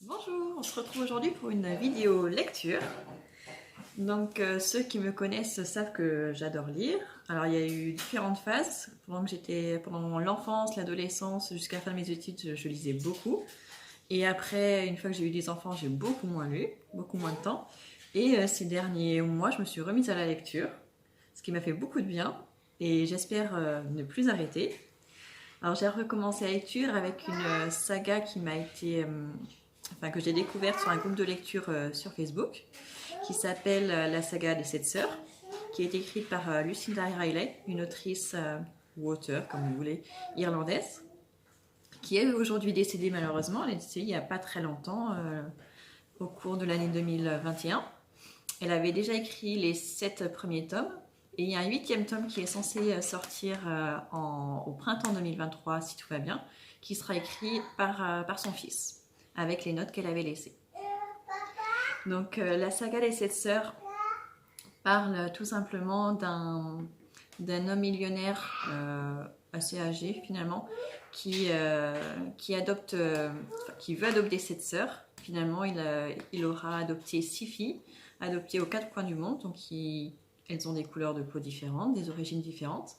Bonjour, on se retrouve aujourd'hui pour une vidéo lecture. Donc ceux qui me connaissent savent que j'adore lire. Alors il y a eu différentes phases. Pendant l'enfance, l'adolescence, jusqu'à la fin de mes études, je lisais beaucoup. Et après, une fois que j'ai eu des enfants, j'ai beaucoup moins lu, beaucoup moins de temps. Et ces derniers mois, je me suis remise à la lecture, ce qui m'a fait beaucoup de bien. Et j'espère ne plus arrêter. Alors j'ai recommencé la lecture avec une saga qui m'a été que j'ai découverte sur un groupe de lecture sur Facebook, qui s'appelle la saga des 7 sœurs, qui est écrite par Lucinda Riley, une autrice ou auteure, comme vous voulez, irlandaise, qui est aujourd'hui décédée malheureusement. Elle est décédée il n'y a pas très longtemps, au cours de l'année 2021. Elle avait déjà écrit les 7 premiers tomes, et il y a un 8e tome qui est censé sortir au printemps 2023, si tout va bien, qui sera écrit par son fils, avec les notes qu'elle avait laissées. Donc la saga des 7 sœurs parle tout simplement d'un homme millionnaire assez âgé finalement, qui veut adopter 7 sœurs. Finalement, il aura adopté 6 filles, adoptées aux 4 coins du monde, donc elles ont des couleurs de peau différentes, des origines différentes,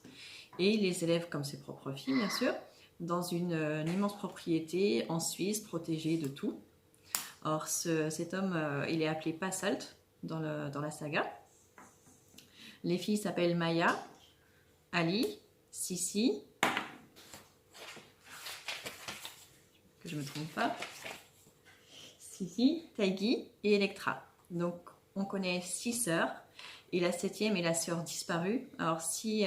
et il les élève comme ses propres filles, bien sûr, dans une immense propriété en Suisse, protégée de tout. Or, cet homme, il est appelé Pasalt dans la saga. Les filles s'appellent Maya, Ali, Sissi, que je ne me trompe pas, Sissi, Taigi et Electra. Donc, on connaît 6 sœurs, et la 7e est la sœur disparue. Alors, si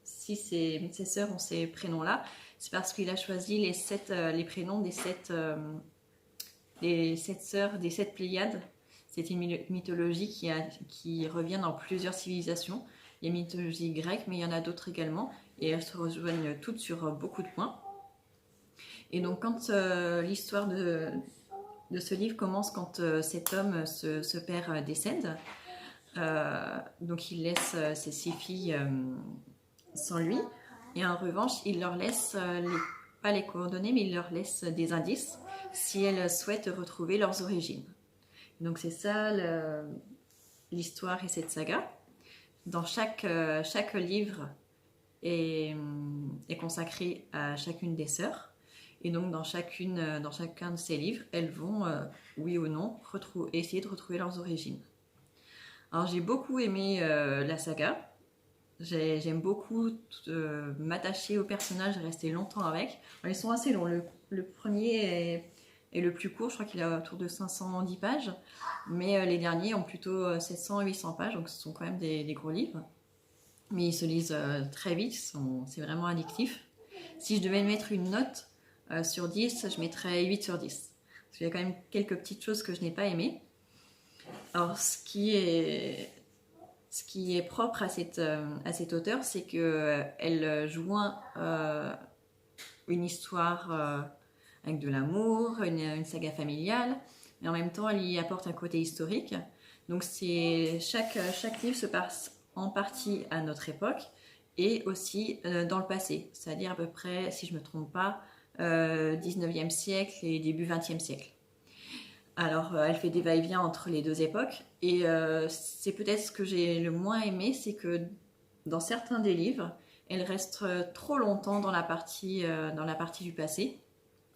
ces sœurs ont ces prénoms-là, c'est parce qu'il a choisi les prénoms des 7 sœurs, des 7 Pléiades. C'est une mythologie qui revient dans plusieurs civilisations. Il y a une mythologie grecque, mais il y en a d'autres également, et elles se rejoignent toutes sur beaucoup de points. Et donc, quand l'histoire de ce livre commence, quand cet homme, ce père, décède, donc il laisse ses 6 filles sans lui, et en revanche, il leur laisse pas les coordonnées, mais il leur laisse des indices si elles souhaitent retrouver leurs origines. Donc c'est ça l'histoire et cette saga. Dans chaque livre est consacré à chacune des sœurs, et donc dans chacun de ces livres, elles vont, oui ou non, essayer de retrouver leurs origines. Alors j'ai beaucoup aimé la saga. J'aime beaucoup m'attacher aux personnages et rester longtemps avec. Alors, ils sont assez longs. Le premier est le plus court, je crois qu'il a autour de 510 pages, mais les derniers ont plutôt 700 et 800 pages, donc ce sont quand même des gros livres. Mais ils se lisent très vite, c'est vraiment addictif. Si je devais mettre une note sur 10, je mettrais 8 sur 10. Parce qu'il y a quand même quelques petites choses que je n'ai pas aimées. Alors, ce qui est propre à cet auteur, c'est qu'elle joint une histoire avec de l'amour, une saga familiale, mais en même temps, elle y apporte un côté historique. Donc, chaque livre se passe en partie à notre époque et aussi dans le passé, c'est-à-dire à peu près, si je ne me trompe pas, 19e siècle et début 20e siècle. Alors, elle fait des va-et-vient entre les deux époques, et c'est peut-être ce que j'ai le moins aimé, c'est que dans certains des livres, elle reste trop longtemps dans la partie du passé,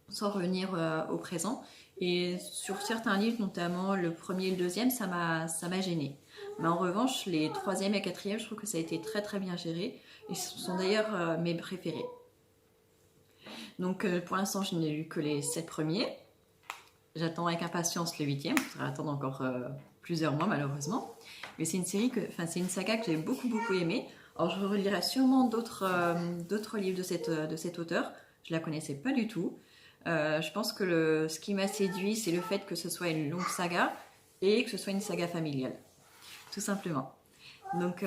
sans revenir au présent. Et sur certains livres, notamment le premier et le deuxième, ça m'a gênée. Mais en revanche, les 3e et 4e, je trouve que ça a été très très bien géré, et ce sont d'ailleurs mes préférés. Donc pour l'instant, je n'ai lu que les 7 premiers. J'attends avec impatience le 8e, il faudra attendre encore plusieurs mois malheureusement. Mais c'est une saga que j'ai beaucoup beaucoup aimée. Alors je relirai sûrement d'autres livres de cet auteur. Je la connaissais pas du tout. Je pense que ce qui m'a séduit, c'est le fait que ce soit une longue saga et que ce soit une saga familiale, tout simplement. Donc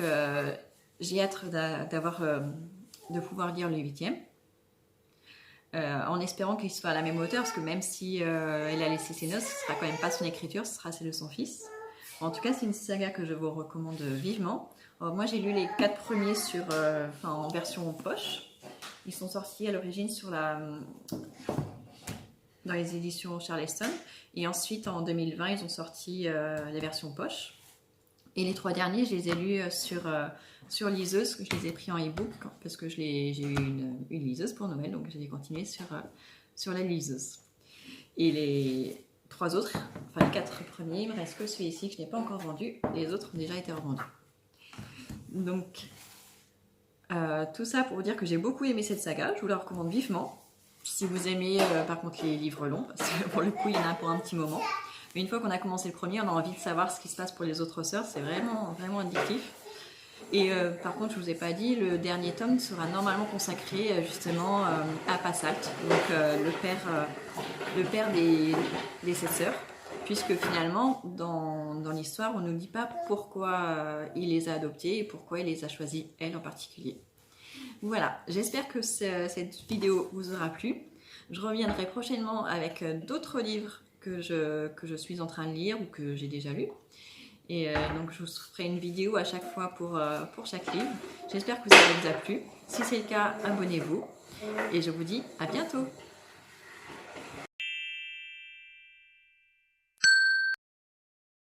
j'ai hâte de pouvoir lire le 8e. En espérant qu'il soit à la même hauteur, parce que même si elle a laissé ses notes, ce sera quand même pas son écriture, ce sera celle de son fils. En tout cas, c'est une saga que je vous recommande vivement. Alors, moi, j'ai lu les 4 premiers en version poche. Ils sont sortis à l'origine sur la dans les éditions Charleston. Et ensuite, en 2020, ils ont sorti la version poche. Et les 3 derniers, je les ai lus sur liseuse. Je les ai pris en e-book parce que j'ai eu une liseuse pour Noël, donc j'ai continué sur la liseuse. Et les 3 autres, enfin les 4 premiers, il me reste que celui-ci que je n'ai pas encore vendu. Les autres ont déjà été revendus. Donc, tout ça pour vous dire que j'ai beaucoup aimé cette saga. Je vous la recommande vivement. Si vous aimez par contre les livres longs, parce que pour le coup, il y en a pour un petit moment. Mais une fois qu'on a commencé le premier, on a envie de savoir ce qui se passe pour les autres sœurs. C'est vraiment, vraiment addictif. Et par contre, je vous ai pas dit, le dernier tome sera normalement consacré justement à Passalt, donc le père des 7 sœurs, puisque finalement, dans l'histoire, on ne nous dit pas pourquoi il les a adoptées et pourquoi il les a choisies, elle en particulier. Voilà, j'espère que cette vidéo vous aura plu. Je reviendrai prochainement avec d'autres livres que je suis en train de lire ou que j'ai déjà lus. Et donc je vous ferai une vidéo à chaque fois pour chaque livre. J'espère que ça vous a plu. Si c'est le cas, abonnez-vous. Et je vous dis à bientôt.